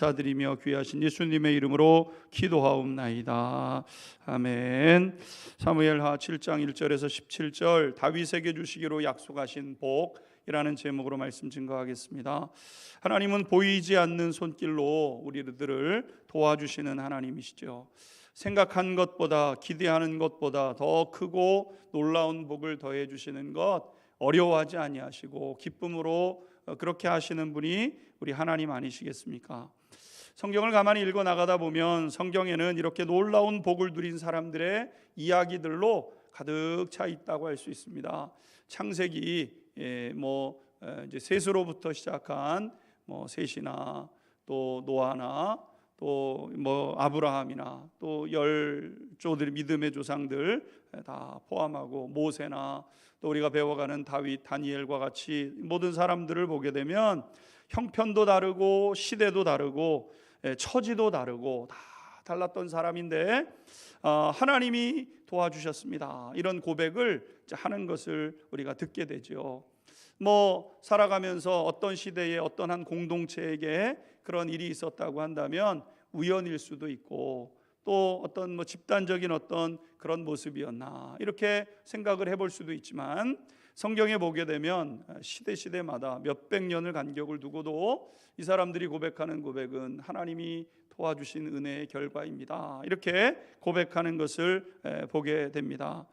감사드리며 귀하신 예수님의 이름으로 기도하옵나이다. 아멘. 사무엘하 7장 1절에서 17절 다윗에게 주시기로 약속하신 복이라는 제목으로 말씀 증거하겠습니다. 하나님은 보이지 않는 손길로 우리들을 도와주시는 하나님이시죠. 생각한 것보다, 기대하는 것보다 더 크고 놀라운 복을 더해 주시는 것 어려워하지 아니하시고 기쁨으로 그렇게 하시는 분이 우리 하나님 아니시겠습니까? 성경을 가만히 읽어 나가다 보면 성경에는 이렇게 놀라운 복을 누린 사람들의 이야기들로 가득 차 있다고 할 수 있습니다. 창세기 이제 셋으로부터 시작한 셋이나 또 노아나 또 아브라함이나 또 열 조들 믿음의 조상들 다 포함하고 모세나 또 우리가 배워가는 다윗, 다니엘과 같이 모든 사람들을 보게 되면 형편도 다르고 시대도 다르고 처지도 다르고 다 달랐던 사람인데 하나님이 도와주셨습니다. 이런 고백을 하는 것을 우리가 듣게 되죠. 살아가면서 어떤 시대에 어떤 한 공동체에게 그런 일이 있었다고 한다면 우연일 수도 있고 또 어떤 집단적인 어떤 그런 모습이었나 이렇게 생각을 해볼 수도 있지만 성경에 보게 되면 시대마다 몇백 년을 간격을 두고도 이 사람들이 고백하는 고백은 하나님이 도와주신 은혜의 결과입니다. 이렇게 고백하는 것을 보게 됩니다.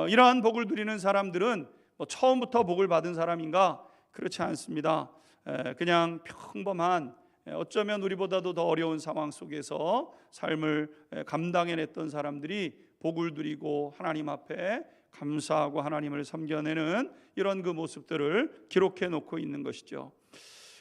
이러한 복을 누리는 사람들은 처음부터 복을 받은 사람인가? 그렇지 않습니다. 그냥 평범한 어쩌면 우리보다도 더 어려운 상황 속에서 삶을 감당해냈던 사람들이 복을 누리고 하나님 앞에 감사하고 하나님을 섬겨내는 이런 그 모습들을 기록해 놓고 있는 것이죠.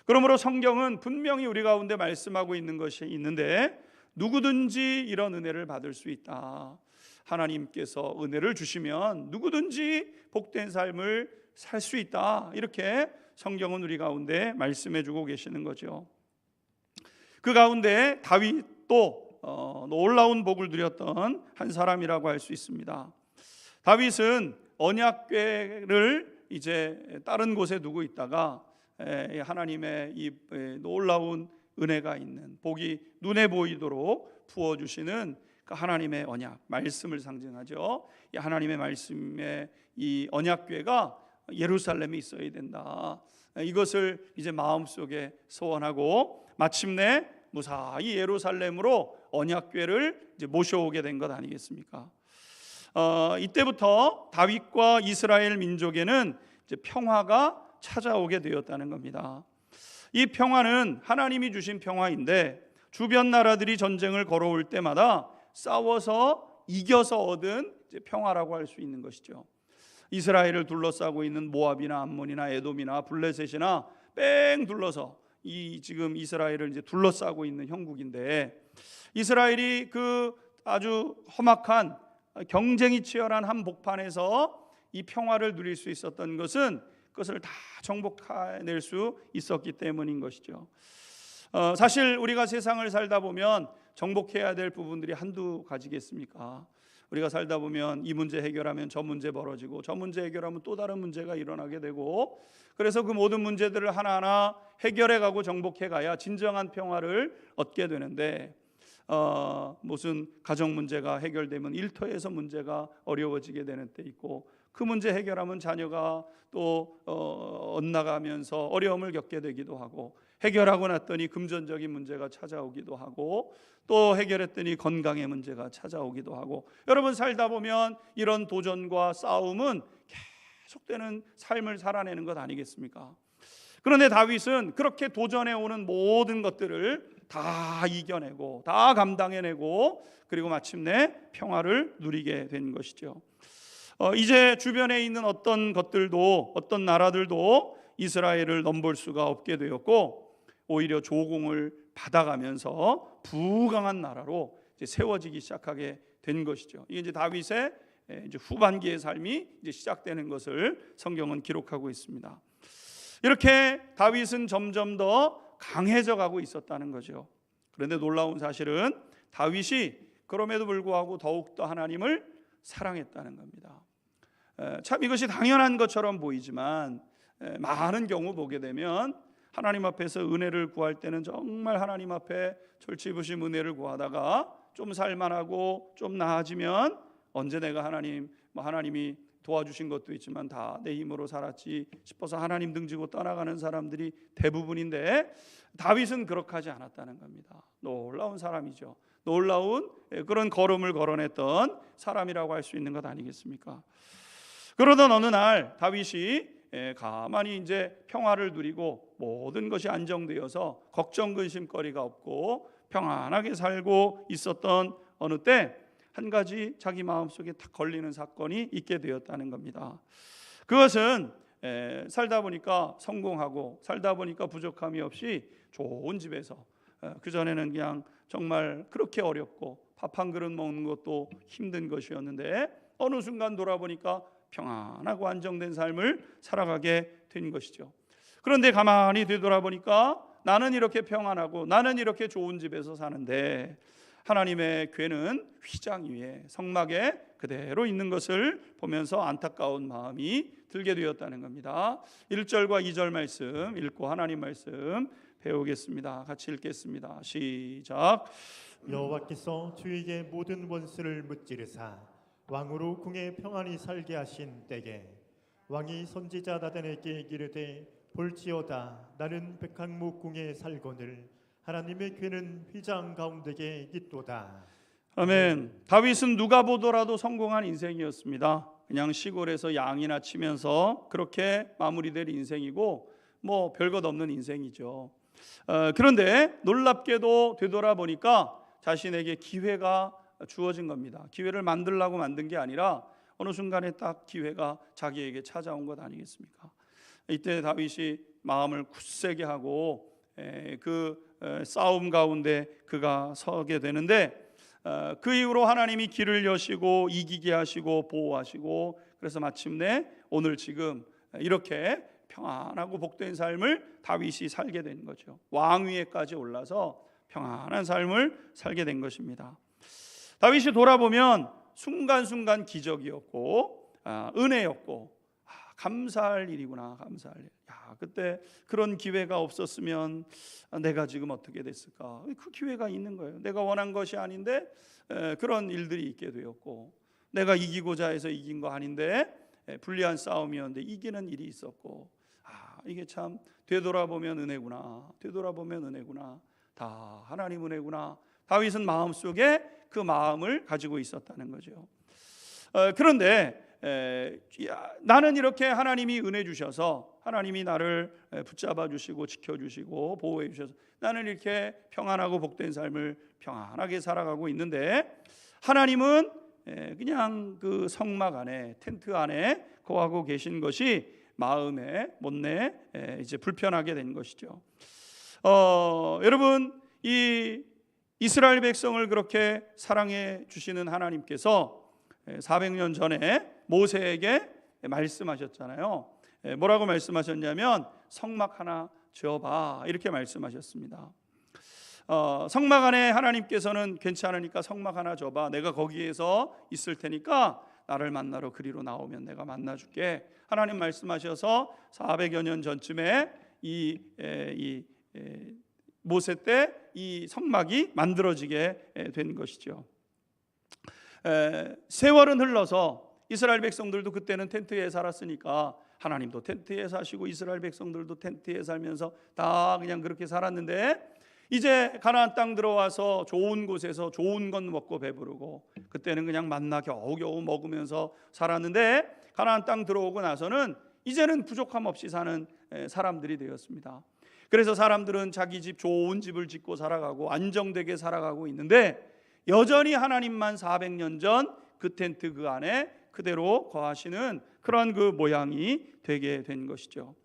그러므로 성경은 분명히 우리 가운데 말씀하고 있는 것이 있는데 누구든지 이런 은혜를 받을 수 있다. 하나님께서 은혜를 주시면 누구든지 복된 삶을 살 수 있다. 이렇게 성경은 우리 가운데 말씀해 주고 계시는 거죠. 그 가운데 다윗도 놀라운 복을 누렸던 한 사람이라고 할 수 있습니다. 다윗은 언약궤를 이제 다른 곳에 두고 있다가 하나님의 이 놀라운 은혜가 있는 복이 눈에 보이도록 부어주시는 그 하나님의 언약 말씀을 상징하죠. 이 하나님의 말씀의 이 언약궤가 예루살렘에 있어야 된다. 이것을 이제 마음속에 소원하고 마침내 무사히 예루살렘으로 언약궤를 이제 모셔오게 된 것 아니겠습니까? 이때부터 다윗과 이스라엘 민족에는 이제 평화가 찾아오게 되었다는 겁니다. 이 평화는 하나님이 주신 평화인데 주변 나라들이 전쟁을 걸어올 때마다 싸워서 이겨서 얻은 이제 평화라고 할 수 있는 것이죠. 이스라엘을 둘러싸고 있는 모압이나 암몬이나 에돔이나 블레셋이나 뺑 둘러서 지금 이스라엘을 이제 둘러싸고 있는 형국인데 이스라엘이 그 아주 험악한 경쟁이 치열한 한복판에서 이 평화를 누릴 수 있었던 것은 그것을 다 정복해낼 수 있었기 때문인 것이죠. 사실 우리가 세상을 살다 보면 정복해야 될 부분들이 한두 가지겠습니까? 우리가 살다 보면 이 문제 해결하면 저 문제 벌어지고 저 문제 해결하면 또 다른 문제가 일어나게 되고 그래서 그 모든 문제들을 하나하나 해결해 가고 정복해 가야 진정한 평화를 얻게 되는데 무슨 가정 문제가 해결되면 일터에서 문제가 어려워지게 되는 때 있고 그 문제 해결하면 자녀가 또 엇나가면서 어려움을 겪게 되기도 하고 해결하고 났더니 금전적인 문제가 찾아오기도 하고 또 해결했더니 건강의 문제가 찾아오기도 하고 여러분 살다 보면 이런 도전과 싸움은 계속되는 삶을 살아내는 것 아니겠습니까? 그런데 다윗은 그렇게 도전해 오는 모든 것들을 다 이겨내고 다 감당해내고 그리고 마침내 평화를 누리게 된 것이죠. 이제 주변에 있는 어떤 것들도 어떤 나라들도 이스라엘을 넘볼 수가 없게 되었고 오히려 조공을 받아가면서 부강한 나라로 이제 세워지기 시작하게 된 것이죠. 이게 이제 다윗의 이제 후반기의 삶이 이제 시작되는 것을 성경은 기록하고 있습니다. 이렇게 다윗은 점점 더 강해져 가고 있었다는 거죠. 그런데 놀라운 사실은 다윗이 그럼에도 불구하고 더욱더 하나님을 사랑했다는 겁니다. 참 이것이 당연한 것처럼 보이지만 많은 경우 보게 되면 하나님 앞에서 은혜를 구할 때는 정말 하나님 앞에 절치부심 은혜를 구하다가 좀 살만하고 좀 나아지면 언제 내가 하나님이 도와주신 것도 있지만 다 내 힘으로 살았지 싶어서 하나님 등지고 떠나가는 사람들이 대부분인데, 다윗은 그렇게 하지 않았다는 겁니다. 놀라운 사람이죠. 놀라운 그런 걸음을 걸어냈던 사람이라고 할 수 있는 것 아니겠습니까? 그러던 어느 날 다윗이 가만히 이제 평화를 누리고 모든 것이 안정되어서 걱정 근심거리가 없고 평안하게 살고 있었던 어느 때 한 가지 자기 마음속에 탁 걸리는 사건이 있게 되었다는 겁니다. 그것은 살다 보니까 성공하고 살다 보니까 부족함이 없이 좋은 집에서, 그전에는 그냥 정말 그렇게 어렵고 밥 한 그릇 먹는 것도 힘든 것이었는데 어느 순간 돌아보니까 평안하고 안정된 삶을 살아가게 된 것이죠. 그런데 가만히 되돌아보니까 나는 이렇게 평안하고 나는 이렇게 좋은 집에서 사는데 하나님의 궤는 휘장 위에 성막에 그대로 있는 것을 보면서 안타까운 마음이 들게 되었다는 겁니다. 1절과 2절 말씀 읽고 하나님 말씀 배우겠습니다. 같이 읽겠습니다. 시작. 여호와께서 주에게 모든 원수를 무찌르사 왕으로 궁에 평안히 살게 하신 때에 왕이 선지자 나단에게 이르되 볼지어다 나는 백항목 궁에 살거늘 하나님의 궤는 휘장 가운데에 있도다. 아멘. 다윗은 누가 보더라도 성공한 인생이었습니다. 그냥 시골에서 양이나 치면서 그렇게 마무리될 인생이고 뭐 별것 없는 인생이죠. 그런데 놀랍게도 되돌아보니까 자신에게 기회가 주어진 겁니다. 기회를 만들려고 만든 게 아니라 어느 순간에 딱 기회가 자기에게 찾아온 것 아니겠습니까? 이때 다윗이 마음을 굳세게 하고 그 싸움 가운데 그가 서게 되는데, 그 이후로 하나님이 길을 여시고 이기게 하시고 보호하시고, 그래서 마침내 오늘 지금 이렇게 평안하고 복된 삶을 다윗이 살게 된 거죠. 왕위에까지 올라서 평안한 삶을 살게 된 것입니다. 다윗이 돌아보면 순간순간 기적이었고 은혜였고 감사할 일이구나. 감사할 일. 그때 그런 기회가 없었으면 내가 지금 어떻게 됐을까? 그 기회가 있는 거예요. 내가 원한 것이 아닌데 그런 일들이 있게 되었고, 내가 이기고자 해서 이긴 거 아닌데 불리한 싸움이었는데 이기는 일이 있었고, 이게 참 되돌아보면 은혜구나. 되돌아보면 은혜구나. 다 하나님 은혜구나. 다윗은 마음속에 그 마음을 가지고 있었다는 거죠. 그런데 나는 이렇게 하나님이 은혜 주셔서 하나님이 나를 붙잡아 주시고 지켜주시고 보호해 주셔서 나는 이렇게 평안하고 복된 삶을 평안하게 살아가고 있는데, 하나님은 그냥 그 성막 안에 텐트 안에 거하고 계신 것이 마음에 못내 이제 불편하게 된 것이죠. 여러분, 이 이스라엘 백성을 그렇게 사랑해 주시는 하나님께서 400년 전에 모세에게 말씀하셨잖아요. 뭐라고 말씀하셨냐면 성막 하나 지어봐, 이렇게 말씀하셨습니다. 성막 안에 하나님께서는 괜찮으니까 성막 하나 줘봐, 내가 거기에서 있을 테니까 나를 만나러 그리로 나오면 내가 만나줄게. 하나님 말씀하셔서 400여 년 전쯤에 이 모세 때 이 성막이 만들어지게 된 것이죠. 세월은 흘러서 이스라엘 백성들도 그때는 텐트에 살았으니까 하나님도 텐트에 사시고 이스라엘 백성들도 텐트에 살면서 다 그냥 그렇게 살았는데, 이제 가나안 땅 들어와서 좋은 곳에서 좋은 것 먹고 배부르고, 그때는 그냥 만나 겨우겨우 먹으면서 살았는데 가나안 땅 들어오고 나서는 이제는 부족함 없이 사는 사람들이 되었습니다. 그래서 사람들은 자기 집 좋은 집을 짓고 살아가고 안정되게 살아가고 있는데, 여전히 하나님만 400년 전 그 텐트 그 안에 그대로 거하시는 그런 그 모양이 되게 된 것이죠.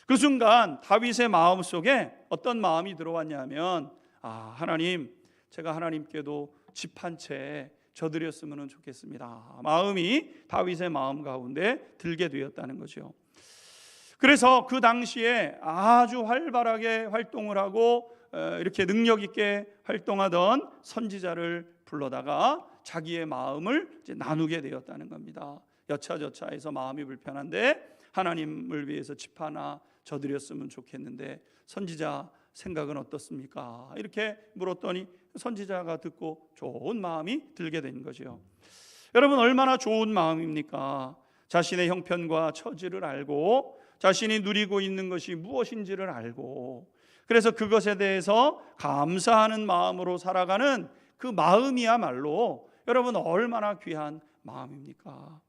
그 순간 다윗의 마음속에 어떤 마음이 들어왔냐면, 하나님, 제가 하나님께도 집 한 채 져드렸으면 좋겠습니다. 마음이 다윗의 마음 가운데 들게 되었다는 거죠. 그래서 그 당시에 아주 활발하게 활동을 하고 이렇게 능력 있게 활동하던 선지자를 불러다가 자기의 마음을 이제 나누게 되었다는 겁니다. 여차저차해서 마음이 불편한데 하나님을 위해서 집 하나 져드렸으면 좋겠는데 선지자 생각은 어떻습니까? 이렇게 물었더니 선지자가 듣고 좋은 마음이 들게 된 거죠. 여러분, 얼마나 좋은 마음입니까? 자신의 형편과 처지를 알고 자신이 누리고 있는 것이 무엇인지를 알고, 그래서 그것에 대해서 감사하는 마음으로 살아가는 그 마음이야말로 여러분 얼마나 귀한 마음입니까?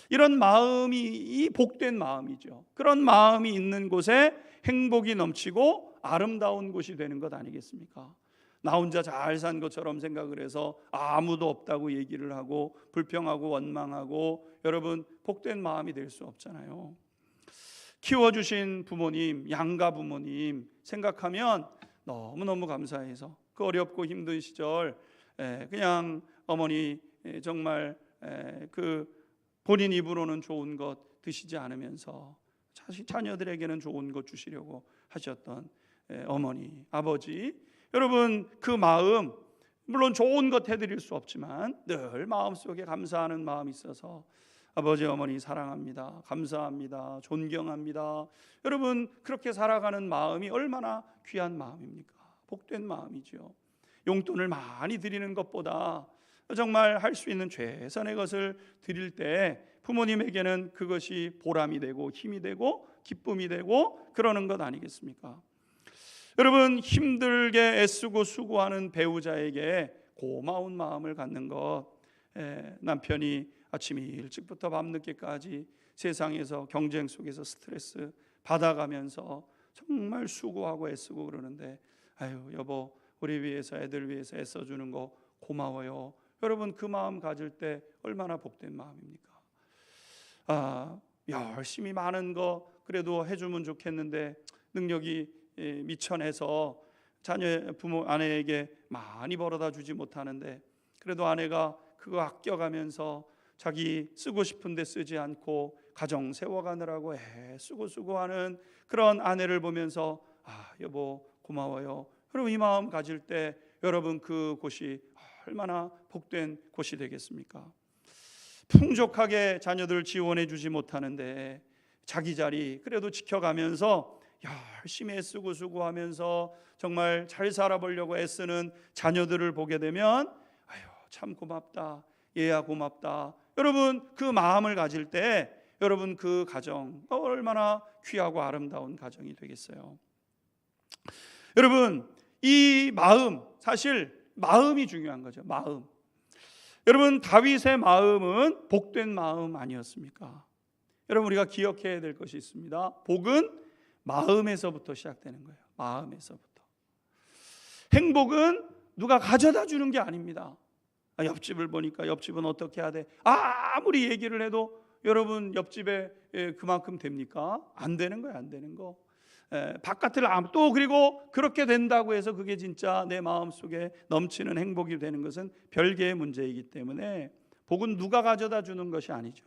이런 마음이 이 복된 마음이죠. 그런 마음이 있는 곳에 행복이 넘치고 아름다운 곳이 되는 것 아니겠습니까? 나 혼자 잘 산 것처럼 생각을 해서 아무도 없다고 얘기를 하고 불평하고 원망하고, 여러분 복된 마음이 될 수 없잖아요. 키워주신 부모님, 양가 부모님 생각하면 너무너무 감사해서 그 어렵고 힘든 시절 그냥 어머니 정말 그 본인 입으로는 좋은 것 드시지 않으면서 자녀들에게는 좋은 것 주시려고 하셨던 어머니, 아버지, 여러분 그 마음, 물론 좋은 것 해드릴 수 없지만 늘 마음속에 감사하는 마음이 있어서 아버지 어머니 사랑합니다, 감사합니다, 존경합니다. 여러분 그렇게 살아가는 마음이 얼마나 귀한 마음입니까? 복된 마음이죠. 용돈을 많이 드리는 것보다 정말 할 수 있는 최선의 것을 드릴 때 부모님에게는 그것이 보람이 되고 힘이 되고 기쁨이 되고 그러는 것 아니겠습니까? 여러분 힘들게 애쓰고 수고하는 배우자에게 고마운 마음을 갖는 것, 남편이 아침 일찍부터 밤늦게까지 세상에서 경쟁 속에서 스트레스 받아가면서 정말 수고하고 애쓰고 그러는데, 아유 여보 우리 위해서 애들 위해서 애써주는 거 고마워요. 여러분 그 마음 가질 때 얼마나 복된 마음입니까? 열심히 많은 거 그래도 해주면 좋겠는데 능력이 미천해서 자녀 부모 아내에게 많이 벌어다 주지 못하는데, 그래도 아내가 그거 아껴가면서 자기 쓰고 싶은데 쓰지 않고 가정 세워가느라고 애쓰고 수고하는 그런 아내를 보면서 여보 고마워요. 여러분 이 마음 가질 때 여러분 그 곳이 얼마나 복된 곳이 되겠습니까? 풍족하게 자녀들 지원해 주지 못하는데 자기 자리 그래도 지켜가면서 열심히 애쓰고 수고하면서 정말 잘 살아보려고 애쓰는 자녀들을 보게 되면 참 고맙다, 얘야 고맙다. 여러분 그 마음을 가질 때 여러분 그 가정 얼마나 귀하고 아름다운 가정이 되겠어요. 여러분 이 마음, 사실 마음이 중요한 거죠. 마음. 여러분 다윗의 마음은 복된 마음 아니었습니까? 여러분 우리가 기억해야 될 것이 있습니다. 복은 마음에서부터 시작되는 거예요. 마음에서부터. 행복은 누가 가져다 주는 게 아닙니다. 옆집을 보니까 옆집은 어떻게 해야 돼? 아무리 얘기를 해도 여러분 옆집에 그만큼 됩니까? 안 되는 거예요. 안 되는 거. 바깥을 또 그리고 그렇게 된다고 해서 그게 진짜 내 마음속에 넘치는 행복이 되는 것은 별개의 문제이기 때문에 복은 누가 가져다 주는 것이 아니죠.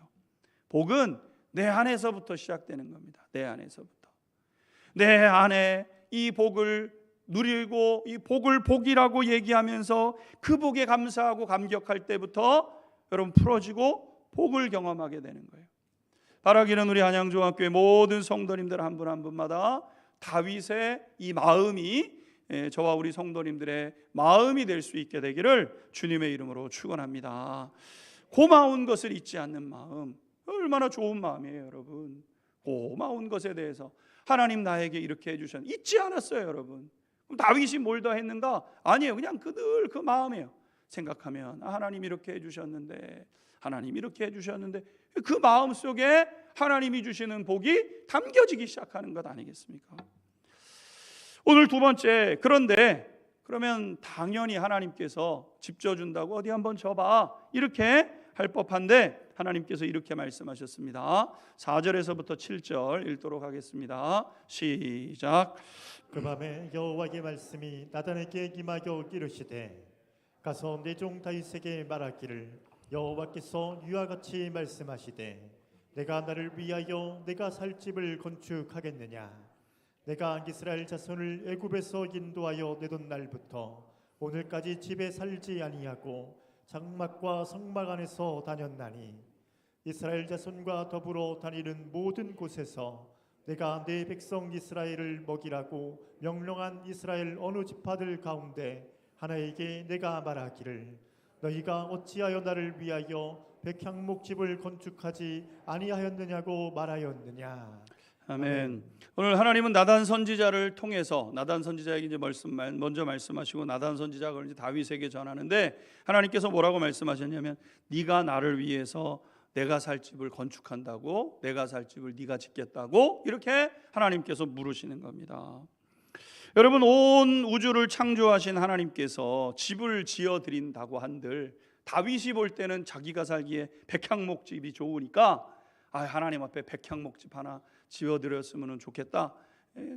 복은 내 안에서부터 시작되는 겁니다. 내 안에서부터. 내 안에 이 복을 누리고 이 복을 복이라고 얘기하면서 그 복에 감사하고 감격할 때부터 여러분 풀어지고 복을 경험하게 되는 거예요. 바라기는 우리 한양중학교의 모든 성도님들 한 분 한 분마다 다윗의 이 마음이 저와 우리 성도님들의 마음이 될 수 있게 되기를 주님의 이름으로 축원합니다. 고마운 것을 잊지 않는 마음, 얼마나 좋은 마음이에요 여러분. 고마운 것에 대해서 하나님 나에게 이렇게 해주셨는데 잊지 않았어요 여러분. 그럼 다윗이 뭘 더 했는가? 아니에요. 그냥 늘 그 마음이에요. 생각하면 하나님 이렇게 해주셨는데, 하나님 이렇게 해주셨는데, 그 마음 속에 하나님이 주시는 복이 담겨지기 시작하는 것 아니겠습니까? 오늘 두 번째, 그런데 그러면 당연히 하나님께서 집 져준다고 어디 한번 져봐 이렇게 할 법한데 하나님께서 이렇게 말씀하셨습니다. 4절에서부터 7절 읽도록 하겠습니다. 시작. 그 밤에 여호와의 말씀이 나단에게 임하여 이르시되 가서 내 종 다윗에게 말하기를 여호와께서 이와 같이 말씀하시되 내가 나를 위하여 내가 살 집을 건축하겠느냐. 내가 이스라엘 자손을 애굽에서 인도하여 내던 날부터 오늘까지 집에 살지 아니하고 장막과 성막 안에서 다녔나니 이스라엘 자손과 더불어 다니는 모든 곳에서 내가 내 백성 이스라엘을 먹이라고 명령한 이스라엘 어느 지파들 가운데 하나에게 내가 말하기를 너희가 어찌하여 나를 위하여 백향목집을 건축하지 아니하였느냐고 말하였느냐. 아멘. 오늘 하나님은 나단 선지자를 통해서 나단 선지자에게 이제 먼저 말씀하시고 나단 선지자가 이제 다윗에게 전하는데 하나님께서 뭐라고 말씀하셨냐면 네가 나를 위해서 내가 살 집을 건축한다고, 내가 살 집을 네가 짓겠다고 이렇게 하나님께서 물으시는 겁니다. 여러분, 온 우주를 창조하신 하나님께서 집을 지어 드린다고 한들 다윗이 볼 때는 자기가 살기에 백향목집이 좋으니까 하나님 앞에 백향목집 하나 지어드렸으면 좋겠다.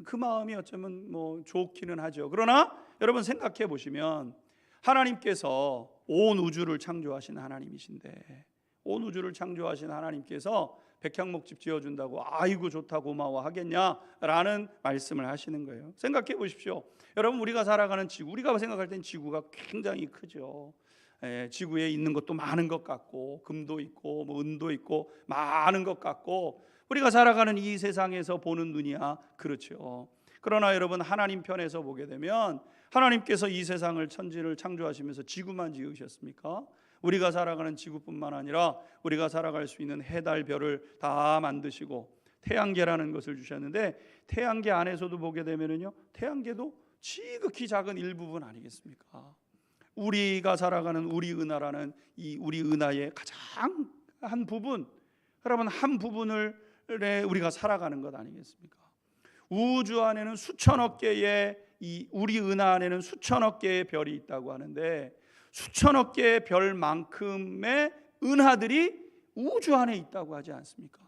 그 마음이 어쩌면 뭐 좋기는 하죠. 그러나 여러분 생각해 보시면 하나님께서 온 우주를 창조하신 하나님이신데 온 우주를 창조하신 하나님께서 백향목집 지어준다고 아이고 좋다 고마워 하겠냐라는 말씀을 하시는 거예요. 생각해 보십시오. 여러분, 우리가 살아가는 지구, 우리가 생각할 땐 지구가 굉장히 크죠. 지구에 있는 것도 많은 것 같고 금도 있고 뭐 은도 있고 많은 것 같고 우리가 살아가는 이 세상에서 보는 눈이야 그렇죠. 그러나 여러분, 하나님 편에서 보게 되면 하나님께서 이 세상을 천지를 창조하시면서 지구만 지으셨습니까? 우리가 살아가는 지구뿐만 아니라 우리가 살아갈 수 있는 해, 달, 별을 다 만드시고 태양계라는 것을 주셨는데 태양계 안에서도 보게 되면은요, 태양계도 지극히 작은 일부분 아니겠습니까? 우리가 살아가는 우리 은하라는 이 우리 은하의 가장 한 부분, 여러분 한 부분을 우리가 살아가는 것 아니겠습니까? 우주 안에는 수천억 개의 이 우리 은하 안에는 수천억 개의 별이 있다고 하는데 수천억 개의 별만큼의 은하들이 우주 안에 있다고 하지 않습니까?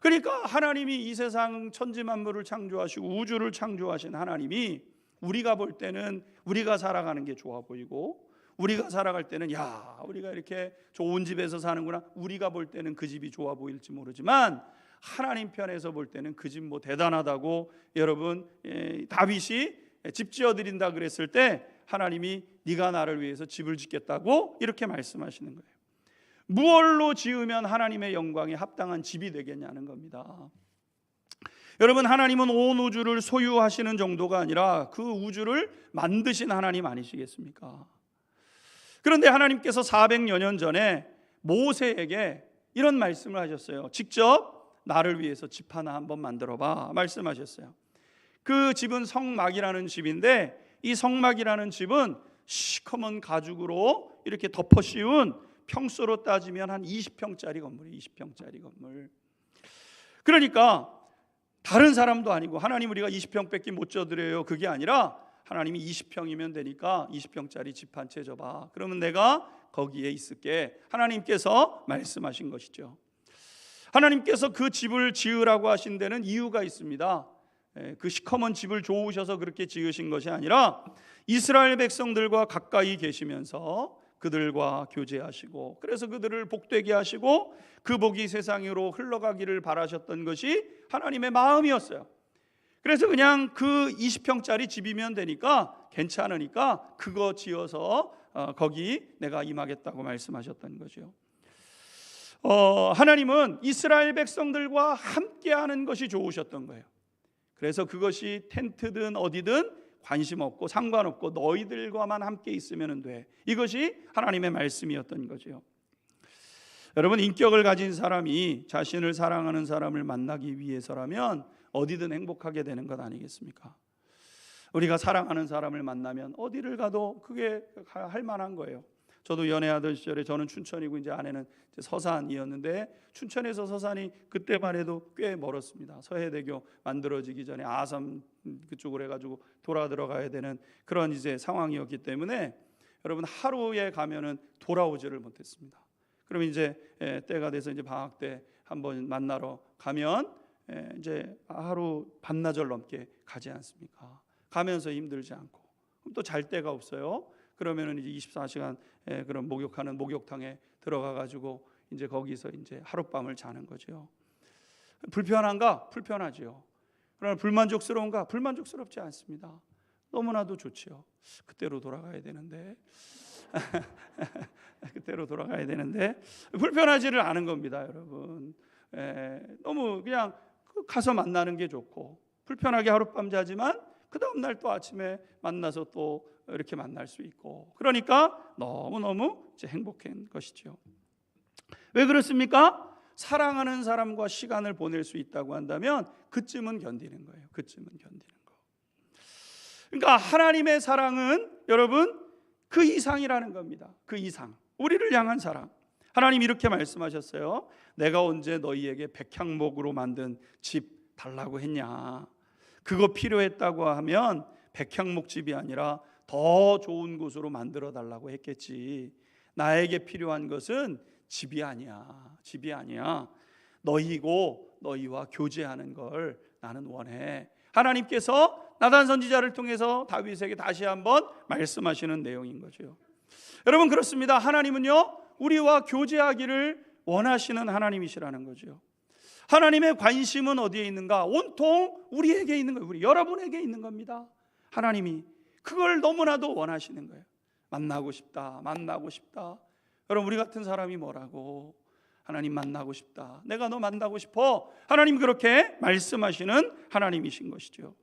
그러니까 하나님이 이 세상 천지 만물을 창조하시고 우주를 창조하신 하나님이 우리가 볼 때는 우리가 살아가는 게 좋아 보이고 우리가 살아갈 때는 야 우리가 이렇게 좋은 집에서 사는구나, 우리가 볼 때는 그 집이 좋아 보일지 모르지만 하나님 편에서 볼 때는 그 집 뭐 대단하다고. 여러분, 다윗이 집 지어드린다 그랬을 때 하나님이 네가 나를 위해서 집을 짓겠다고 이렇게 말씀하시는 거예요. 무엇로 지으면 하나님의 영광에 합당한 집이 되겠냐는 겁니다. 여러분, 하나님은 온 우주를 소유하시는 정도가 아니라 그 우주를 만드신 하나님 아니시겠습니까? 그런데 하나님께서 400여 년 전에 모세에게 이런 말씀을 하셨어요. 직접 나를 위해서 집 하나 한번 만들어 봐 말씀하셨어요. 그 집은 성막이라는 집인데 이 성막이라는 집은 시커먼 가죽으로 이렇게 덮어 씌운 평수로 따지면 한 20평짜리 건물이에요. 20평짜리 건물. 그러니까 다른 사람도 아니고 하나님 우리가 20평밖에 못 져드려요 그게 아니라 하나님이 20평이면 되니까 20평짜리 집 한 채 줘봐, 그러면 내가 거기에 있을게, 하나님께서 말씀하신 것이죠. 하나님께서 그 집을 지으라고 하신 데는 이유가 있습니다. 그 시커먼 집을 좋으셔서 그렇게 지으신 것이 아니라 이스라엘 백성들과 가까이 계시면서 그들과 교제하시고 그래서 그들을 복되게 하시고 그 복이 세상으로 흘러가기를 바라셨던 것이 하나님의 마음이었어요. 그래서 그냥 그 20평짜리 집이면 되니까 괜찮으니까 그거 지어서 거기 내가 임하겠다고 말씀하셨던 거죠. 하나님은 이스라엘 백성들과 함께하는 것이 좋으셨던 거예요. 그래서 그것이 텐트든 어디든 관심 없고 상관없고 너희들과만 함께 있으면 돼, 이것이 하나님의 말씀이었던 거죠. 여러분, 인격을 가진 사람이 자신을 사랑하는 사람을 만나기 위해서라면 어디든 행복하게 되는 것 아니겠습니까? 우리가 사랑하는 사람을 만나면 어디를 가도 그게 할 만한 거예요. 저도 연애하던 시절에 저는 춘천이고 이제 아내는 이제 서산이었는데 춘천에서 서산이 그때만 해도 꽤 멀었습니다. 서해대교 만들어지기 전에 아산 그쪽으로 해가지고 돌아 들어가야 되는 그런 이제 상황이었기 때문에 여러분 하루에 가면은 돌아오지를 못했습니다. 그럼 이제 때가 돼서 이제 방학 때 한번 만나러 가면 이제 하루 반나절 넘게 가지 않습니까? 가면서 힘들지 않고 그럼 또 잘 데가 없어요. 그러면은 이제 24시간 그런 목욕하는 목욕탕에 들어가 가지고 이제 거기서 이제 하룻밤을 자는 거죠. 불편한가? 불편하지요. 그러나 불만족스러운가? 불만족스럽지 않습니다. 너무나도 좋지요. 그때로 돌아가야 되는데 그때로 돌아가야 되는데 불편하지를 않은 겁니다, 여러분. 너무 그냥 가서 만나는 게 좋고, 불편하게 하룻밤 자지만 그 다음 날 또 아침에 만나서 또 이렇게 만날 수 있고, 그러니까 너무너무 이제 행복한 것이죠. 왜 그렇습니까? 사랑하는 사람과 시간을 보낼 수 있다고 한다면 그쯤은 견디는 거예요. 그쯤은 견디는 거. 그러니까 하나님의 사랑은 여러분 그 이상이라는 겁니다. 그 이상, 우리를 향한 사랑. 하나님 이렇게 말씀하셨어요. 내가 언제 너희에게 백향목으로 만든 집 달라고 했냐? 그거 필요했다고 하면 백향목 집이 아니라 더 좋은 곳으로 만들어 달라고 했겠지. 나에게 필요한 것은 집이 아니야. 집이 아니야. 너희고 너희와 교제하는 걸 나는 원해. 하나님께서 나단 선지자를 통해서 다윗에게 다시 한번 말씀하시는 내용인 거죠. 여러분 그렇습니다. 하나님은요 우리와 교제하기를 원하시는 하나님이시라는 거죠. 하나님의 관심은 어디에 있는가? 온통 우리에게 있는 거예요. 우리 여러분에게 있는 겁니다. 하나님이 그걸 너무나도 원하시는 거예요. 만나고 싶다. 만나고 싶다. 여러분 우리 같은 사람이 뭐라고? 하나님 만나고 싶다. 내가 너 만나고 싶어. 하나님 그렇게 말씀하시는 하나님이신 것이죠.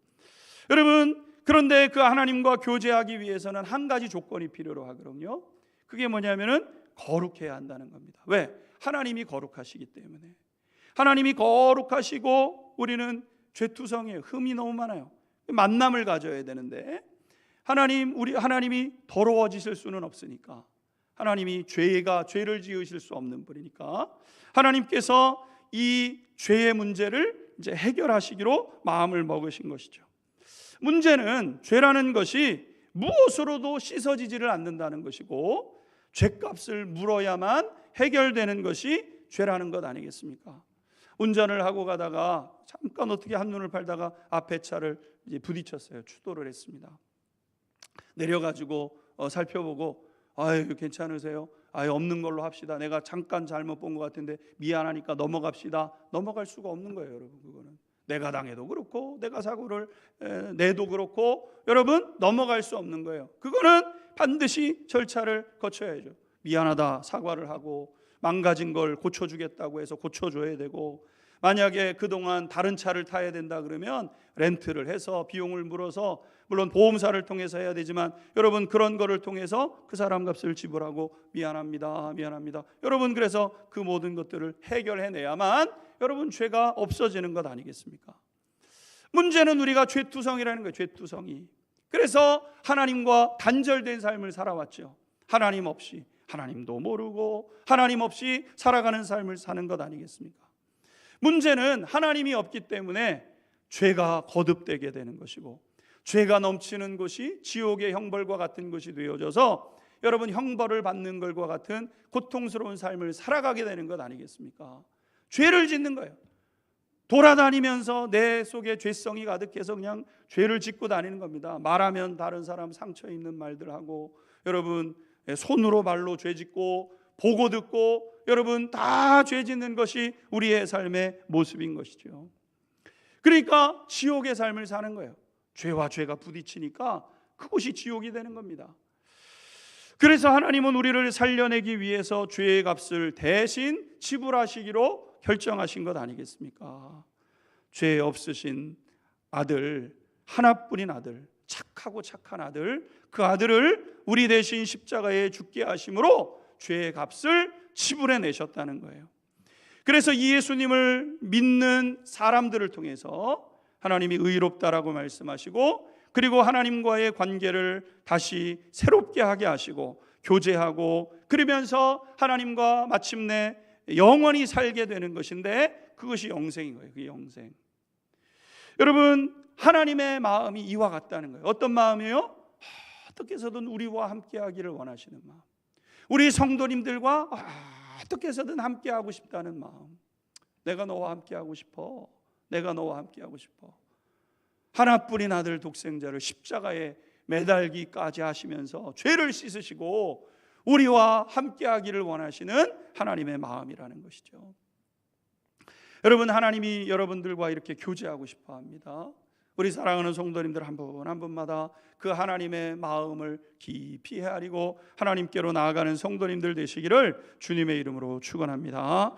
여러분 그런데 그 하나님과 교제하기 위해서는 한 가지 조건이 필요로 하거든요. 그게 뭐냐면은 거룩해야 한다는 겁니다. 왜? 하나님이 거룩하시기 때문에. 하나님이 거룩하시고 우리는 죄투성이에요. 흠이 너무 많아요. 만남을 가져야 되는데 하나님이 더러워지실 수는 없으니까, 하나님이 죄를 지으실 수 없는 분이니까 하나님께서 이 죄의 문제를 이제 해결하시기로 마음을 먹으신 것이죠. 문제는 죄라는 것이 무엇으로도 씻어지지를 않는다는 것이고, 죄값을 물어야만 해결되는 것이 죄라는 것 아니겠습니까? 운전을 하고 가다가 잠깐 어떻게 한눈을 팔다가 앞에 차를 이제 부딪혔어요. 추돌을 했습니다. 내려가지고 살펴보고, 아유 괜찮으세요? 아유 없는 걸로 합시다. 내가 잠깐 잘못 본 것 같은데 미안하니까 넘어갑시다. 넘어갈 수가 없는 거예요, 여러분. 그거는 내가 당해도 그렇고 내가 사고를 내도 그렇고 여러분 넘어갈 수 없는 거예요. 그거는 반드시 절차를 거쳐야죠. 미안하다 사과를 하고, 망가진 걸 고쳐주겠다고 해서 고쳐줘야 되고, 만약에 그동안 다른 차를 타야 된다 그러면 렌트를 해서 비용을 물어서, 물론 보험사를 통해서 해야 되지만 여러분 그런 거를 통해서 그 사람 값을 지불하고 미안합니다. 여러분 그래서 그 모든 것들을 해결해내야만 여러분 죄가 없어지는 것 아니겠습니까? 문제는 우리가 죄투성이라는 거예요. 죄투성이. 그래서 하나님과 단절된 삶을 살아왔죠. 하나님 없이, 하나님도 모르고 하나님 없이 살아가는 삶을 사는 것 아니겠습니까? 문제는 하나님이 없기 때문에 죄가 거듭되게 되는 것이고, 죄가 넘치는 것이 지옥의 형벌과 같은 것이 되어져서 여러분 형벌을 받는 것과 같은 고통스러운 삶을 살아가게 되는 것 아니겠습니까? 죄를 짓는 거예요. 돌아다니면서 내 속에 죄성이 가득해서 그냥 죄를 짓고 다니는 겁니다. 말하면 다른 사람 상처 입는 말들 하고, 여러분 손으로 발로 죄 짓고, 보고 듣고, 여러분 다 죄 짓는 것이 우리의 삶의 모습인 것이죠. 그러니까 지옥의 삶을 사는 거예요. 죄와 죄가 부딪히니까 그것이 지옥이 되는 겁니다. 그래서 하나님은 우리를 살려내기 위해서 죄의 값을 대신 지불하시기로 결정하신 것 아니겠습니까? 죄 없으신 아들, 하나뿐인 아들, 착하고 착한 아들, 그 아들을 우리 대신 십자가에 죽게 하심으로 죄의 값을 지불해 내셨다는 거예요. 그래서 이 예수님을 믿는 사람들을 통해서 하나님이 의롭다라고 말씀하시고, 그리고 하나님과의 관계를 다시 새롭게 하게 하시고 교제하고, 그러면서 하나님과 마침내 영원히 살게 되는 것인데, 그것이 영생인 거예요. 그게 영생. 여러분 하나님의 마음이 이와 같다는 거예요. 어떤 마음이에요? 어떻게 해서든 우리와 함께 하기를 원하시는 마음, 우리 성도님들과 어떻게 해서든 함께 하고 싶다는 마음. 내가 너와 함께 하고 싶어. 내가 너와 함께 하고 싶어. 하나뿐인 아들 독생자를 십자가에 매달기까지 하시면서 죄를 씻으시고 우리와 함께 하기를 원하시는 하나님의 마음이라는 것이죠. 여러분 하나님이 여러분들과 이렇게 교제하고 싶어 합니다. 우리 사랑하는 성도님들 한 분 한 분마다 그 하나님의 마음을 깊이 헤아리고 하나님께로 나아가는 성도님들 되시기를 주님의 이름으로 축원합니다.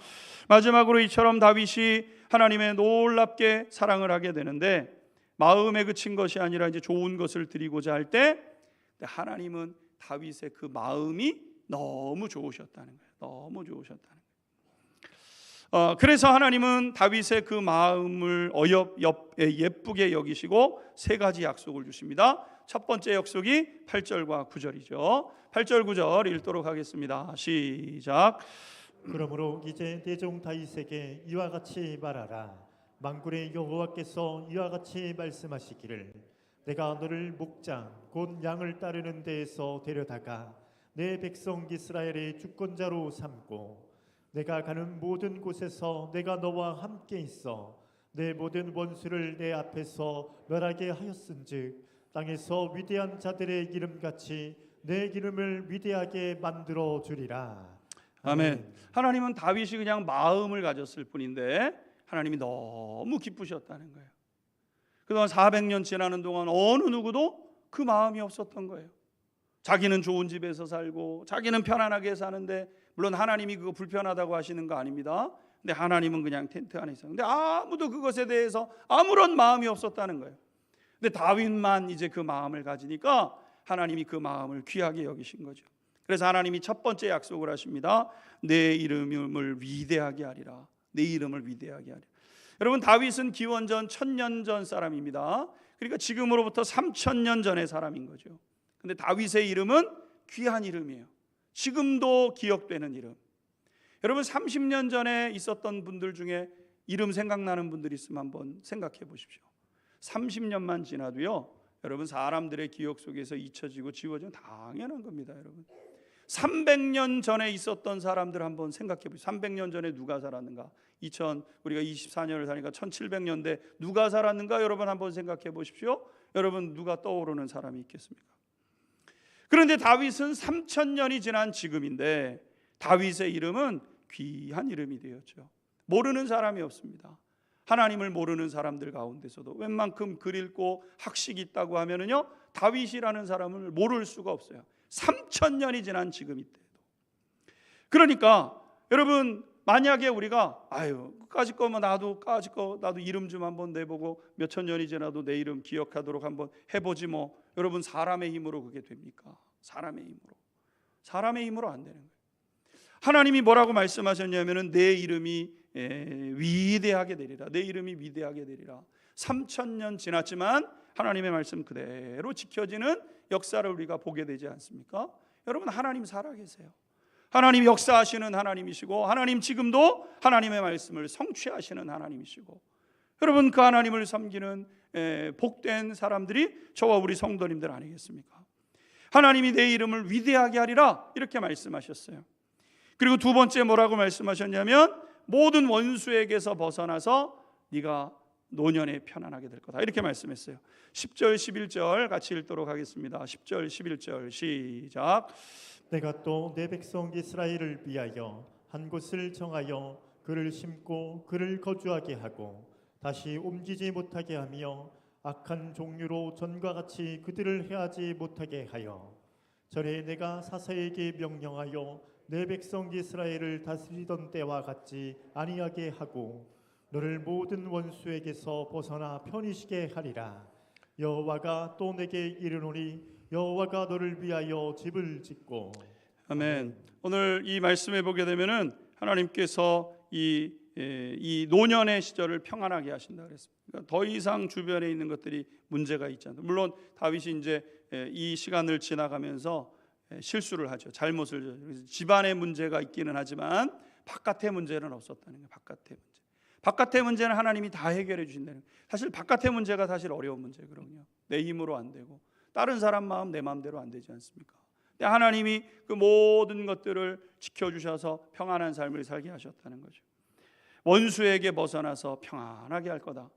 마지막으로 이처럼 다윗이 하나님의 놀랍게 사랑을 하게 되는데 마음에 그친 것이 아니라 이제 좋은 것을 드리고자 할 때 하나님은 다윗의 그 마음이 너무 좋으셨다는 거예요. 너무 좋으셨다는 거예요. 그래서 하나님은 다윗의 그 마음을 예쁘게 여기시고 세 가지 약속을 주십니다. 첫 번째 약속이 8절과 9절이죠. 8절 9절 읽도록 하겠습니다. 시작. 그러므로 이제 내 종 다윗에게 이와 같이 말하라. 만군의 여호와께서 이와 같이 말씀하시기를 내가 너를 목장 곧 양을 따르는 데에서 데려다가 내 백성 이스라엘의 주권자로 삼고 내가 가는 모든 곳에서 내가 너와 함께 있어 내 모든 원수를 내 앞에서 멸하게 하였은즉 땅에서 위대한 자들의 이름같이 내 이름을 위대하게 만들어 주리라. 아멘. 하나님은 다윗이 그냥 마음을 가졌을 뿐인데 하나님이 너무 기쁘셨다는 거예요. 그동안 400년 지나는 동안 어느 누구도 그 마음이 없었던 거예요. 자기는 좋은 집에서 살고 자기는 편안하게 사는데, 물론 하나님이 그거 불편하다고 하시는 거 아닙니다. 근데 하나님은 그냥 텐트 안에 있어요. 근데 아무도 그것에 대해서 아무런 마음이 없었다는 거예요. 근데 다윗만 이제 그 마음을 가지니까 하나님이 그 마음을 귀하게 여기신 거죠. 그래서 하나님이 첫 번째 약속을 하십니다. 내 이름을 위대하게 하리라. 내 이름을 위대하게 하리라. 여러분, 다윗은 기원전 1000년 전 사람입니다. 그러니까 지금으로부터 3000년 전의 사람인 거죠. 근데 다윗의 이름은 귀한 이름이에요. 지금도 기억되는 이름. 여러분, 30년 전에 있었던 분들 중에 이름 생각나는 분들이 있으면 한번 생각해 보십시오. 30년만 지나도요, 여러분, 사람들의 기억 속에서 잊혀지고 지워지는 당연한 겁니다. 여러분, 300년 전에 있었던 사람들 한번 생각해 보십시오. 300년 전에 누가 살았는가? 우리가 24년을 사니까 1700년대 누가 살았는가? 여러분 한번 생각해 보십시오. 여러분, 누가 떠오르는 사람이 있겠습니까? 그런데 다윗은 3000년이 지난 지금인데 다윗의 이름은 귀한 이름이 되었죠. 모르는 사람이 없습니다. 하나님을 모르는 사람들 가운데서도 웬만큼 글 읽고 학식이 있다고 하면은요, 다윗이라는 사람을 모를 수가 없어요. 3000년이 지난 지금 이때도. 그러니까 여러분, 만약에 우리가 까짓 거면 나도 이름 좀 한번 내보고 몇천 년이 지나도 내 이름 기억하도록 한번 해보지 뭐. 여러분, 사람의 힘으로 그게 됩니까? 사람의 힘으로 안 되는 거예요. 하나님이 뭐라고 말씀하셨냐면은 내 이름이 위대하게 되리라. 내 이름이 위대하게 되리라. 3000년 지났지만 하나님의 말씀 그대로 지켜지는 역사를 우리가 보게 되지 않습니까? 여러분, 하나님 살아계세요. 하나님 역사하시는 하나님이시고, 하나님 지금도 하나님의 말씀을 성취하시는 하나님이시고, 여러분, 그 하나님을 섬기는 복된 사람들이 저와 우리 성도님들 아니겠습니까? 하나님이 내 이름을 위대하게 하리라 이렇게 말씀하셨어요. 그리고 두 번째 뭐라고 말씀하셨냐면 모든 원수에게서 벗어나서 네가 노년에 편안하게 될 거다 이렇게 말씀했어요. 10절 11절 같이 읽도록 하겠습니다. 10절 11절 시작. 내가 또 내 백성 이스라엘을 위하여 한 곳을 정하여 그를 심고 그를 거주하게 하고 다시 옮기지 못하게 하며 악한 종류로 전과 같이 그들을 해하지 못하게 하여 전에 내가 사사에게 명령하여 내 백성 이스라엘을 다스리던 때와 같이 아니하게 하고 너를 모든 원수에게서 벗어나 편히 쉬게 하리라. 여호와가 또 내게 이르노니 여호와가 너를 위하여 집을 짓고. 아멘. 오늘 이 말씀에 보게 되면은 하나님께서 이 노년의 시절을 평안하게 하신다 그랬습니다. 그러니까 더 이상 주변에 있는 것들이 문제가 있지 않다. 물론 다윗이 이제 이 시간을 지나가면서 실수를 하죠. 잘못을. 그래서 집안의 문제가 있기는 하지만 바깥의 문제는 없었다는 거예요. 바깥의 문제는 하나님이 다 해결해 주신다는 거예요. 사실 바깥의 문제가 사실 어려운 문제거든요. 내 힘으로 안 되고 다른 사람 마음 내 마음대로 안 되지 않습니까? 근데 하나님이 그 모든 것들을 지켜주셔서 평안한 삶을 살게 하셨다는 거죠. 원수에게 벗어나서 평안하게 할 거다.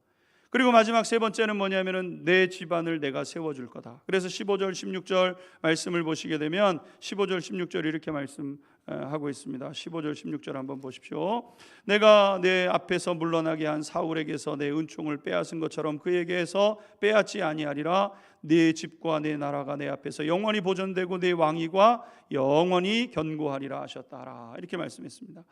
그리고 마지막 세 번째는 뭐냐면은 내 집안을 내가 세워줄 거다. 그래서 15절 16절 말씀을 보시게 되면 15절 16절 이렇게 말씀하고 있습니다. 15절 16절 한번 보십시오. 내가 내 앞에서 물러나게 한 사울에게서 내 은총을 빼앗은 것처럼 그에게서 빼앗지 아니하리라. 내 집과 내 나라가 내 앞에서 영원히 보존되고 내 왕위가 영원히 견고하리라 하셨다라. 이렇게 말씀했습니다.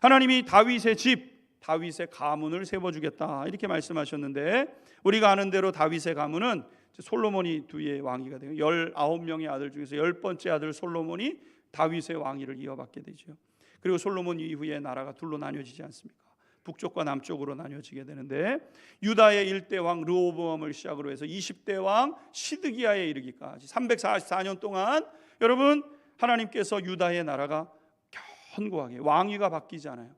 하나님이 다윗의 집, 다윗의 가문을 세워주겠다 이렇게 말씀하셨는데, 우리가 아는 대로 다윗의 가문은 솔로몬이 뒤에 왕위가 되고 19명의 아들 중에서 10번째 아들 솔로몬이 다윗의 왕위를 이어받게 되죠. 그리고 솔로몬 이후에 나라가 둘로 나뉘어지지 않습니까? 북쪽과 남쪽으로 나뉘어지게 되는데, 유다의 1대 왕 르호보암을 시작으로 해서 20대 왕 시드기야에 이르기까지 344년 동안 여러분 하나님께서 유다의 나라가 견고하게 왕위가 바뀌지 않아요.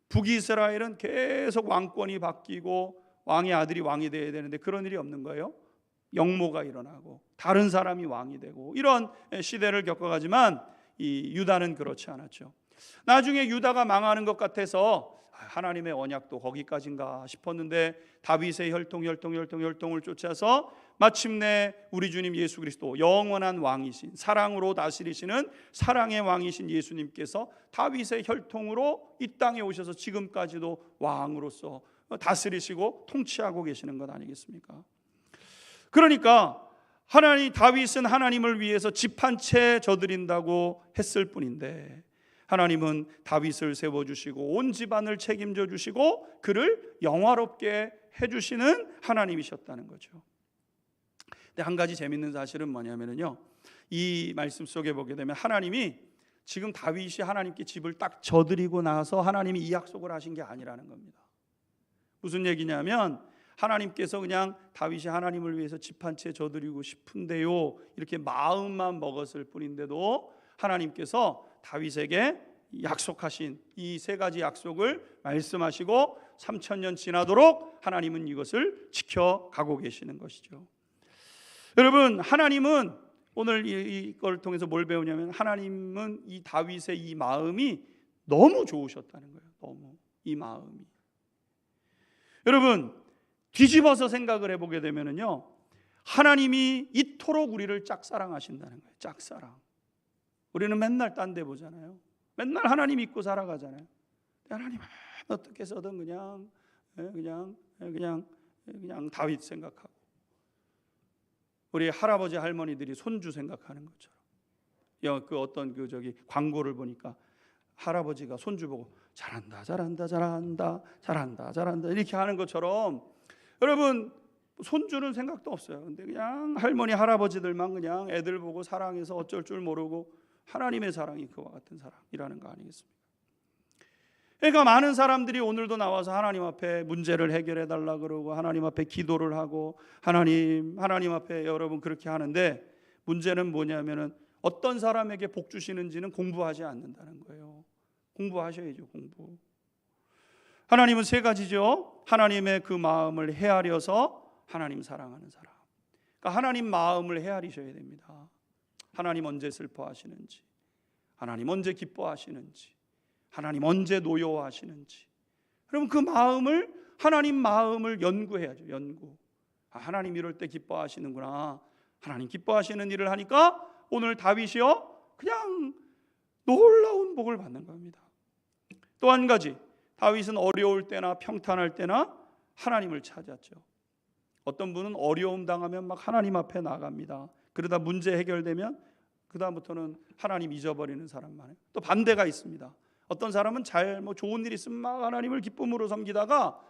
북이스라엘은 계속 왕권이 바뀌고 왕의 아들이 왕이 되어야 되는데 그런 일이 없는 거예요. 영모가 일어나고 다른 사람이 왕이 되고 이런 시대를 겪어가지만 이 유다는 그렇지 않았죠. 나중에 유다가 망하는 것 같아서 하나님의 언약도 거기까지인가 싶었는데 다윗의 혈통을 쫓아서 마침내 우리 주님 예수 그리스도 영원한 왕이신, 사랑으로 다스리시는 사랑의 왕이신 예수님께서 다윗의 혈통으로 이 땅에 오셔서 지금까지도 왕으로서 다스리시고 통치하고 계시는 것 아니겠습니까? 그러니까 다윗은 하나님을 위해서 집 한 채 져드린다고 했을 뿐인데, 하나님은 다윗을 세워주시고 온 집안을 책임져 주시고 그를 영화롭게 해주시는 하나님이셨다는 거죠. 근데 한 가지 재밌는 사실은 뭐냐면요, 이 말씀 속에 보게 되면 하나님이 지금 다윗이 하나님께 집을 딱 져드리고 나서 하나님이 이 약속을 하신 게 아니라는 겁니다. 무슨 얘기냐면 하나님께서 그냥 다윗이 하나님을 위해서 집 한 채 져드리고 싶은데요 이렇게 마음만 먹었을 뿐인데도 하나님께서 다윗에게 약속하신 이 세 가지 약속을 말씀하시고 3000년 지나도록 하나님은 이것을 지켜가고 계시는 것이죠. 여러분, 하나님은 오늘 이걸 통해서 뭘 배우냐면 하나님은 이 다윗의 이 마음이 너무 좋으셨다는 거예요. 너무 이 마음이. 여러분, 뒤집어서 생각을 해보게 되면요, 하나님이 이토록 우리를 짝사랑하신다는 거예요. 짝사랑. 우리는 맨날 딴 데 보잖아요. 맨날 하나님 믿고 살아가잖아요. 하나님 어떻게 해서든 그냥 다윗 생각하고, 우리 할아버지 할머니들이 손주 생각하는 것처럼, 그 어떤 광고를 보니까 할아버지가 손주 보고 잘한다 이렇게 하는 것처럼, 여러분 손주는 생각도 없어요. 근데 그냥 할머니 할아버지들만 그냥 애들 보고 사랑해서 어쩔 줄 모르고, 하나님의 사랑이 그와 같은 사랑이라는 거 아니겠습니까? 그러니까 많은 사람들이 오늘도 나와서 하나님 앞에 문제를 해결해 달라 그러고 하나님 앞에 기도를 하고 하나님 앞에 여러분 그렇게 하는데, 문제는 뭐냐면은 어떤 사람에게 복 주시는지는 공부하지 않는다는 거예요. 공부하셔야죠. 공부. 하나님은 세 가지죠. 하나님의 그 마음을 헤아려서 하나님 사랑하는 사람. 그러니까 하나님 마음을 헤아리셔야 됩니다. 하나님 언제 슬퍼하시는지, 하나님 언제 기뻐하시는지, 하나님 언제 노여워하시는지, 여러분 그 마음을, 하나님 마음을 연구해야죠. 연구. 하나님 이럴 때 기뻐하시는구나. 하나님 기뻐하시는 일을 하니까 오늘 다윗이요 그냥 놀라운 복을 받는 겁니다. 또 한 가지, 다윗은 어려울 때나 평탄할 때나 하나님을 찾았죠. 어떤 분은 어려움 당하면 막 하나님 앞에 나갑니다. 그러다 문제 해결되면 그 다음부터는 하나님 잊어버리는 사람 많아요. 또 반대가 있습니다. 어떤 사람은 좋은 일 있으면 막 하나님을 기쁨으로 섬기다가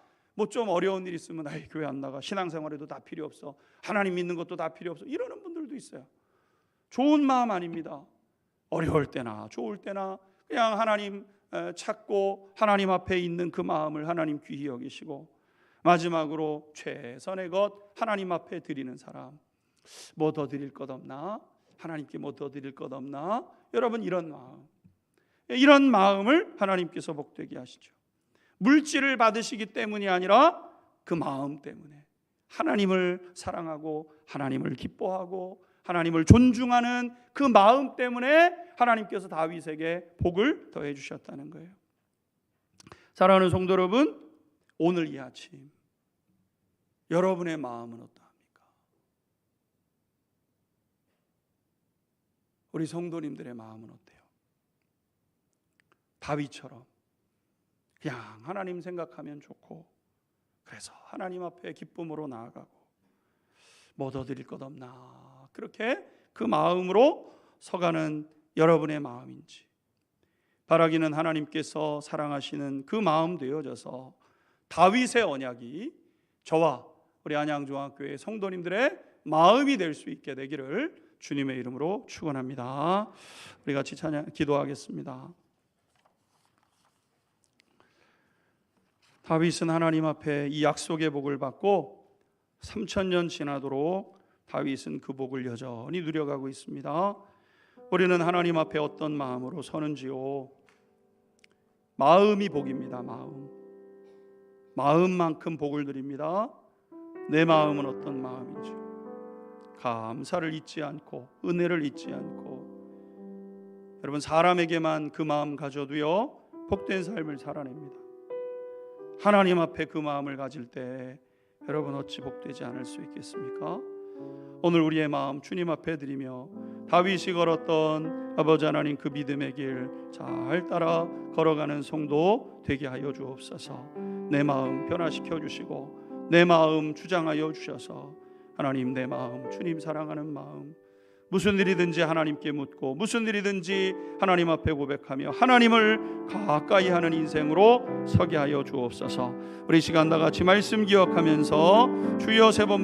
좀 어려운 일 있으면 교회 안 나가, 신앙생활에도 다 필요 없어, 하나님 믿는 것도 다 필요 없어, 이러는 분들도 있어요. 좋은 마음 아닙니다. 어려울 때나 좋을 때나 그냥 하나님 찾고 하나님 앞에 있는 그 마음을 하나님 귀히 여기시고, 마지막으로 최선의 것 하나님 앞에 드리는 사람. 뭐 더 드릴 것 없나? 하나님께 뭐 더 드릴 것 없나? 여러분 이런 마음을 하나님께서 복되게 하시죠. 물질을 받으시기 때문이 아니라 그 마음 때문에 하나님을 사랑하고 하나님을 기뻐하고 하나님을 존중하는 그 마음 때문에 하나님께서 다윗에게 복을 더해 주셨다는 거예요. 사랑하는 성도 여러분, 오늘 이 아침 여러분의 마음은 어떠합니까? 우리 성도님들의 마음은 어때요? 다윗처럼 그냥 하나님 생각하면 좋고, 그래서 하나님 앞에 기쁨으로 나아가고 뭐 더 드릴 것 없나, 그렇게 그 마음으로 서가는 여러분의 마음인지, 바라기는 하나님께서 사랑하시는 그 마음 되어져서 다윗의 언약이 저와 우리 안양중앙교회 성도님들의 마음이 될 수 있게 되기를 주님의 이름으로 축원합니다. 우리 같이 찬양 기도하겠습니다. 다윗은 하나님 앞에 이 약속의 복을 받고 3000년 지나도록 다윗은 그 복을 여전히 누려가고 있습니다. 우리는 하나님 앞에 어떤 마음으로 서는지요? 마음이 복입니다. 마음만큼 복을 드립니다. 내 마음은 어떤 마음인지, 감사를 잊지 않고 은혜를 잊지 않고, 여러분 사람에게만 그 마음 가져도요 복된 삶을 살아냅니다. 하나님 앞에 그 마음을 가질 때 여러분 어찌 복되지 않을 수 있겠습니까? 오늘 우리의 마음 주님 앞에 드리며 다윗이 걸었던 아버지 하나님 그 믿음의 길 잘 따라 걸어가는 성도 되게 하여 주옵소서. 내 마음 변화시켜 주시고 내 마음 주장하여 주셔서 하나님, 내 마음 주님 사랑하는 마음, 무슨 일이든지 하나님께 묻고 무슨 일이든지 하나님 앞에 고백하며 하나님을 가까이 하는 인생으로 서게 하여 주옵소서. 우리 시간 다 같이 말씀 기억하면서 주여 세 번